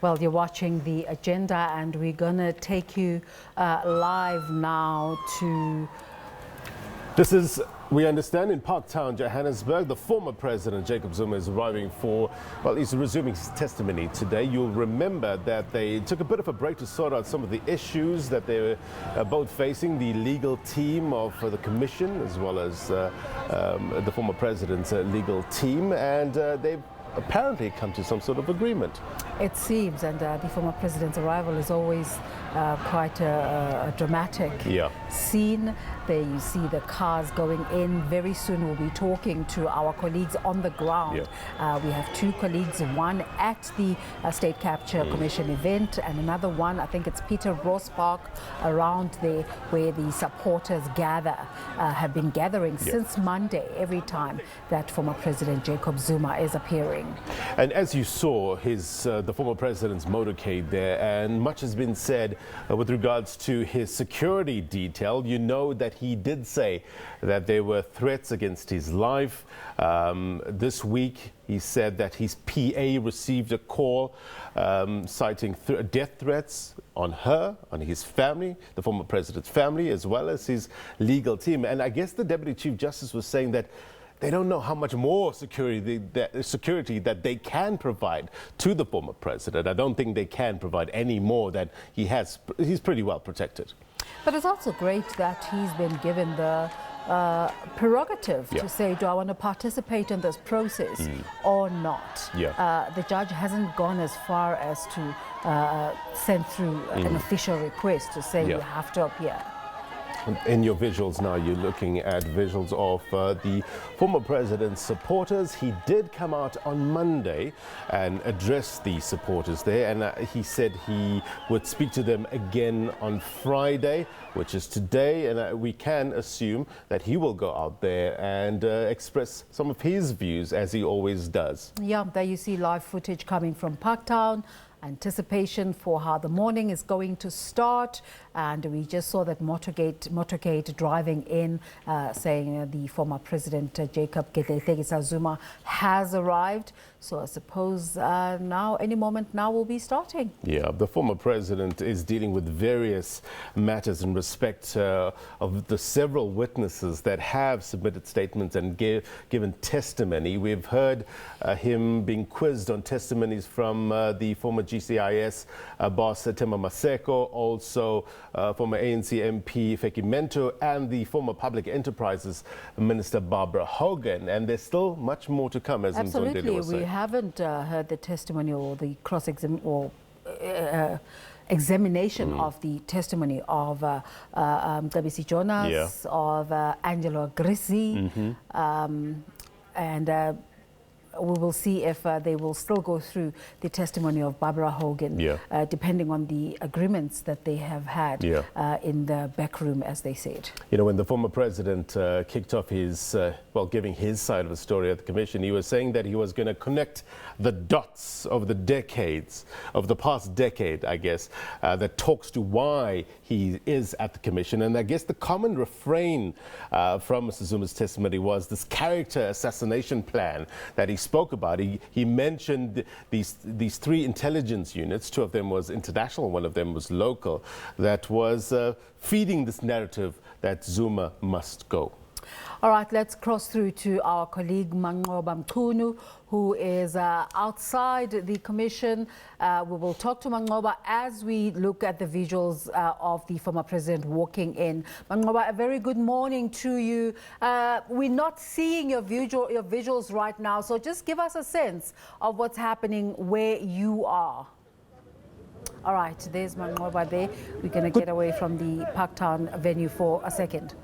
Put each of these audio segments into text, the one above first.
Well, you're watching the agenda, and we're going to take you live now to... This is, we understand, in Parktown, Johannesburg. The former president, Jacob Zuma, is arriving for, well, he's resuming his testimony today. You'll remember that they took a bit of a break to sort out some of the issues that they were both facing, the legal team of the commission, as well as the former president's legal team, and they've apparently come to some sort of agreement. It seems, and the former president's arrival is always quite a dramatic scene. There you see the cars going in. Very soon we'll be talking to our colleagues on the ground. We have two colleagues, one at the State Capture Commission event, and another one, I think it's Peter Ross Park, around there where the supporters gather, have been gathering since Monday, every time that former President Jacob Zuma is appearing. And as you saw, the former president's motorcade there, and much has been said with regards to his security detail. You know that he did say that there were threats against his life. This week, he said that his PA received a call citing death threats on her, on his family, the former president's family, as well as his legal team. And I guess the Deputy Chief Justice was saying that they don't know how much more security that they can provide to the former president. I don't think they can provide any more than he has. He's pretty well protected. But it's also great that he's been given the prerogative to say, do I want to participate in this process or not? The judge hasn't gone as far as to send through an official request to say you have to appear. In your visuals now, you're looking at visuals of the former president's supporters. He did come out on Monday and address the supporters there, and he said he would speak to them again on Friday, which is today, and we can assume that he will go out there and express some of his views, as he always does. Yeah, there you see live footage coming from Parktown. Anticipation for how the morning is going to start, and we just saw that motorcade driving in, saying the former president Jacob Zuma has arrived. So I suppose now, any moment now, we'll be starting. Yeah, the former president is dealing with various matters in respect of the several witnesses that have submitted statements and given testimony. We've heard him being quizzed on testimonies from the former GCIS boss Tema Maseko, also former ANC MP Feki Mento, and the former Public Enterprises Minister Barbara Hogan. And there's still much more to come, as Mzondeli was saying. We haven't heard the testimony or the examination of the testimony of SABC Jonas, of Angelo Grissi, and we will see if they will still go through the testimony of Barbara Hogan, depending on the agreements that they have had in the back room, as they said. You know, when the former president kicked off his, giving his side of the story at the commission, he was saying that he was going to connect the dots of the decades, of the past decade, I guess, that talks to why he is at the commission. And I guess the common refrain from Mr. Zuma's testimony was this character assassination plan that he spoke about. He mentioned these three intelligence units. Two of them was international, one of them was local, that was feeding this narrative that Zuma must go. All right, let's cross through to our colleague Manqoba Mchunu, who is outside the commission. We will talk to Manqoba as we look at the visuals of the former president walking in. Manqoba, a very good morning to you. We're not seeing your visuals right now, so just give us a sense of what's happening where you are. All right, there's Manqoba there. We're going to get away from the Parktown venue for a second.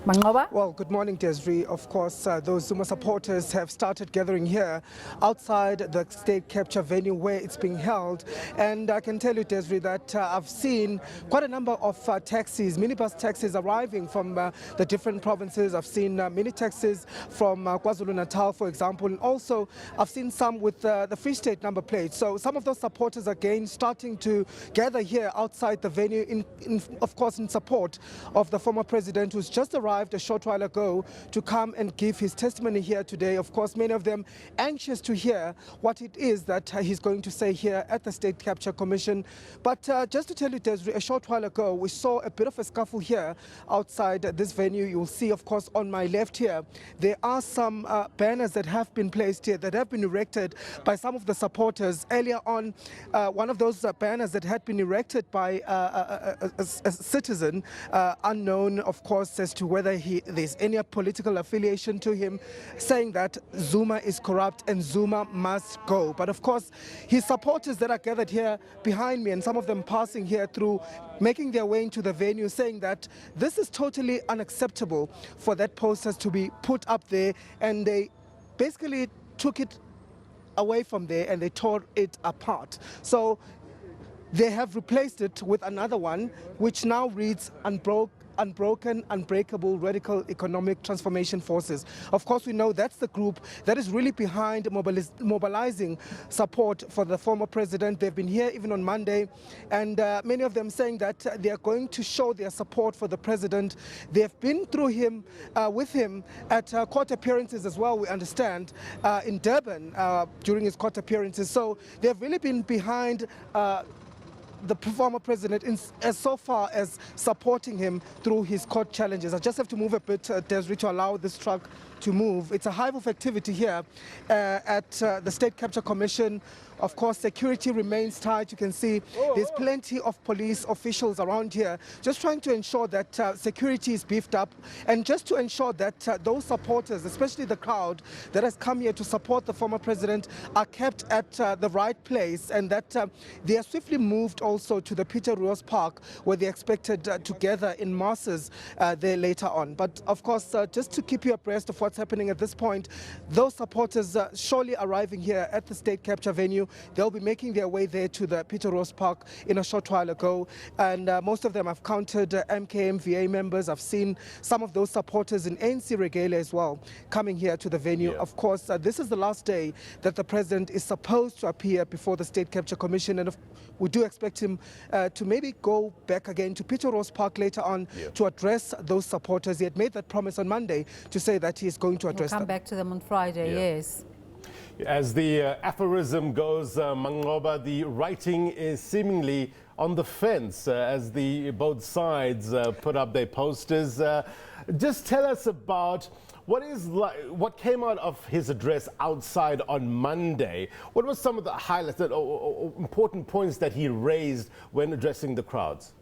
Manqoba? Well, good morning, Desiree. Of course, those Zuma supporters have started gathering here outside the state capture venue where it's being held. And I can tell you, Desiree, that I've seen quite a number of taxis, minibus taxis arriving from the different provinces. I've seen mini taxis from KwaZulu-Natal, for example. And also, I've seen some with the Free State number plate. So some of those supporters, again, starting to gather here outside the venue, of course, in support of the former president who's just arrived arrived a short while ago to come and give his testimony here today. Of course, many of them anxious to hear what it is that he's going to say here at the State Capture Commission. But just to tell you, Desiree, a short while ago, we saw a bit of a scuffle here outside this venue. You'll see, of course, on my left here, there are some banners that have been placed here, that have been erected by some of the supporters. Earlier on, one of those banners that had been erected by a citizen, unknown, of course, as to whether there's any political affiliation to him, saying that Zuma is corrupt and Zuma must go. But of course, his supporters that are gathered here behind me, and some of them passing here through, making their way into the venue, saying that this is totally unacceptable for that posters to be put up there, and they basically took it away from there and they tore it apart. So they have replaced it with another one which now reads Unbroken, Unbreakable Radical Economic Transformation Forces. Of course, we know that's the group that is really behind mobilizing support for the former president. They've been here even on Monday, and many of them saying that they are going to show their support for the president. They've been with him at court appearances as well, we understand, in Durban during his court appearances. So they've really been behind the former president as so far as supporting him through his court challenges. I just have to move a bit, Desiree, to allow this truck to move. It's a hive of activity here at the State Capture Commission. Of course, security remains tight. You can see there's plenty of police officials around here, just trying to ensure that security is beefed up, and just to ensure that those supporters, especially the crowd that has come here to support the former president, are kept at the right place, and that they are swiftly moved also to the Peter Roos Park, where they're expected to gather in masses there later on. But of course, just to keep you abreast of what's happening at this point, those supporters surely arriving here at the State Capture venue. They'll be making their way there to the Peter Roos Park in a short while ago, and most of them have counted MKMVA members. I've seen some of those supporters in ANC regalia as well coming here to the venue. Of course, this is the last day that the president is supposed to appear before the State Capture Commission, and we do expect him to maybe go back again to Peter Roos Park later on to address those supporters. He had made that promise on Monday to say that he is going to address them. We'll come back to them on Friday, yes. As the aphorism goes, Mangoba, the writing is seemingly on the fence as both sides put up their posters. Just tell us about what came out of his address outside on Monday. What were some of the highlights or important points that he raised when addressing the crowds?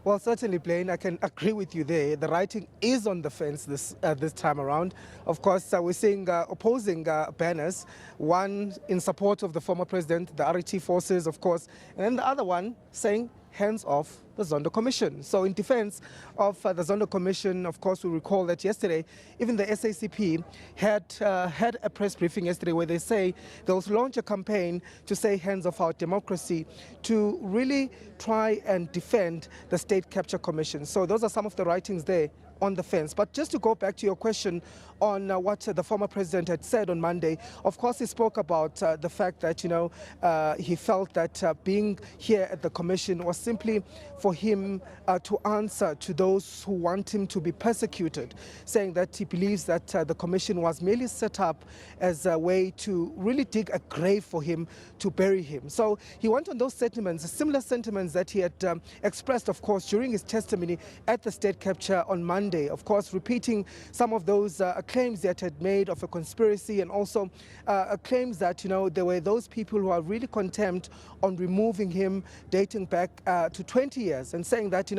Well, certainly, Blaine, I can agree with you there. The writing is on the fence this time around. Of course, we're seeing opposing banners, one in support of the former president, the RET forces, of course, and then the other one saying, hands off the Zondo Commission. So in defense of the Zondo Commission, of course, we recall that yesterday, even the SACP had a press briefing yesterday where they say they'll launch a campaign to say hands off our democracy, to really try and defend the State Capture Commission. So those are some of the writings there on the fence. But just to go back to your question on what the former president had said on Monday, of course he spoke about the fact that, he felt that being here at the commission was simply for him to answer to those who want him to be persecuted, saying that he believes that the commission was merely set up as a way to really dig a grave for him to bury him. So he went on those sentiments, similar sentiments that he had expressed, of course, during his testimony at the State Capture on Monday, of course, repeating some of those claims that had made of a conspiracy, and also claims that, there were those people who are really contempt on removing him dating back to 20 years, and saying that,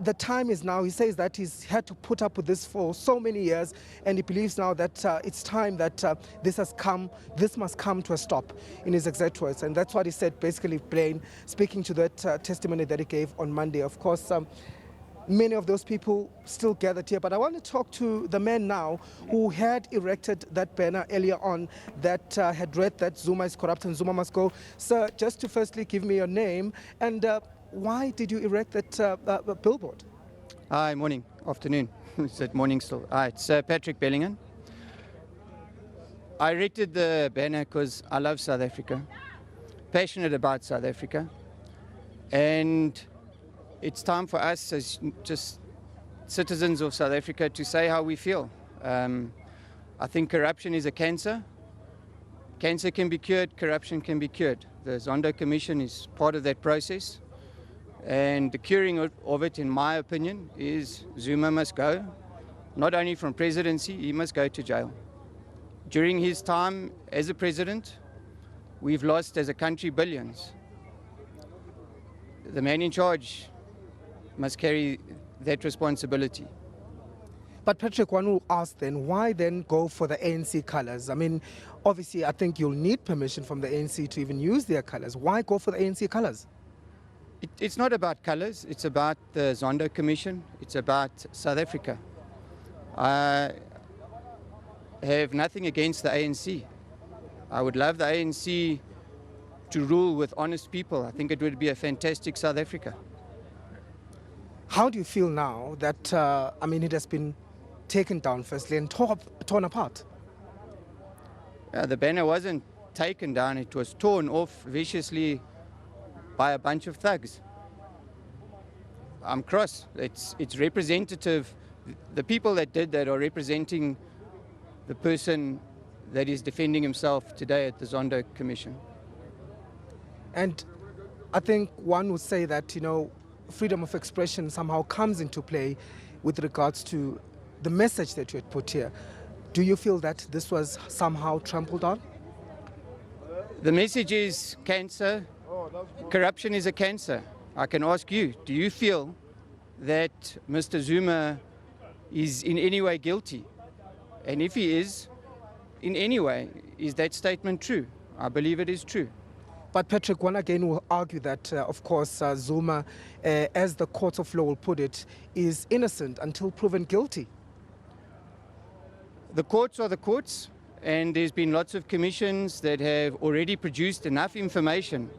the time is now. He says that he's had to put up with this for so many years, and he believes now that it's time that this must come to a stop, in his exact words. And that's what he said, basically, Blaine, speaking to that testimony that he gave on Monday. Of course, many of those people still gathered here, but I want to talk to the man now who had erected that banner earlier on that had read that Zuma is corrupt and Zuma must go. Sir, just to firstly give me your name, and why did you erect that billboard? Hi, morning, afternoon. Is it morning still? Hi, it's Patrick Bellingham. I erected the banner because I love South Africa, passionate about South Africa, and it's time for us as just citizens of South Africa to say how we feel. I think corruption is a cancer. Cancer can be cured, corruption can be cured. The Zondo Commission is part of that process. And the curing of it, in my opinion, is Zuma must go. Not only from presidency, he must go to jail. During his time as a president, we've lost as a country billions. The man in charge must carry that responsibility. But Patrick, one will ask then, why then go for the ANC colours? I mean, obviously, I think you'll need permission from the ANC to even use their colours. Why go for the ANC colours? It's not about colours, it's about the Zondo Commission, it's about South Africa. I have nothing against the ANC. I would love the ANC to rule with honest people. I think it would be a fantastic South Africa. How do you feel now that, I mean, it has been taken down firstly and torn apart? The banner wasn't taken down, it was torn off viciously by a bunch of thugs. I'm cross. It's representative. The people that did that are representing the person that is defending himself today at the Zondo Commission. And I think one would say that, you know, freedom of expression somehow comes into play with regards to the message that you had put here. Do you feel that this was somehow trampled on? The message is cancer. Corruption is a cancer. I can ask you, do you feel that Mr. Zuma is in any way guilty? And if he is, in any way, is that statement true? I believe it is true. But Patrick, one again will argue that, of course, Zuma, as the court of law will put it, is innocent until proven guilty. The courts are the courts, and there's been lots of commissions that have already produced enough information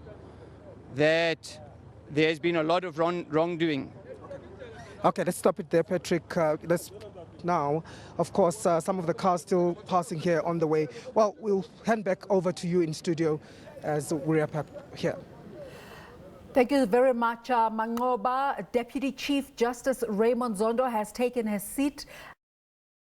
that there's been a lot of wrongdoing. Okay, let's stop it there, Patrick. Let's now, of course, some of the cars still passing here on the way. Well, we'll hand back over to you in studio as we wrap up here. Thank you very much, Manqoba. Deputy Chief Justice Raymond Zondo has taken his seat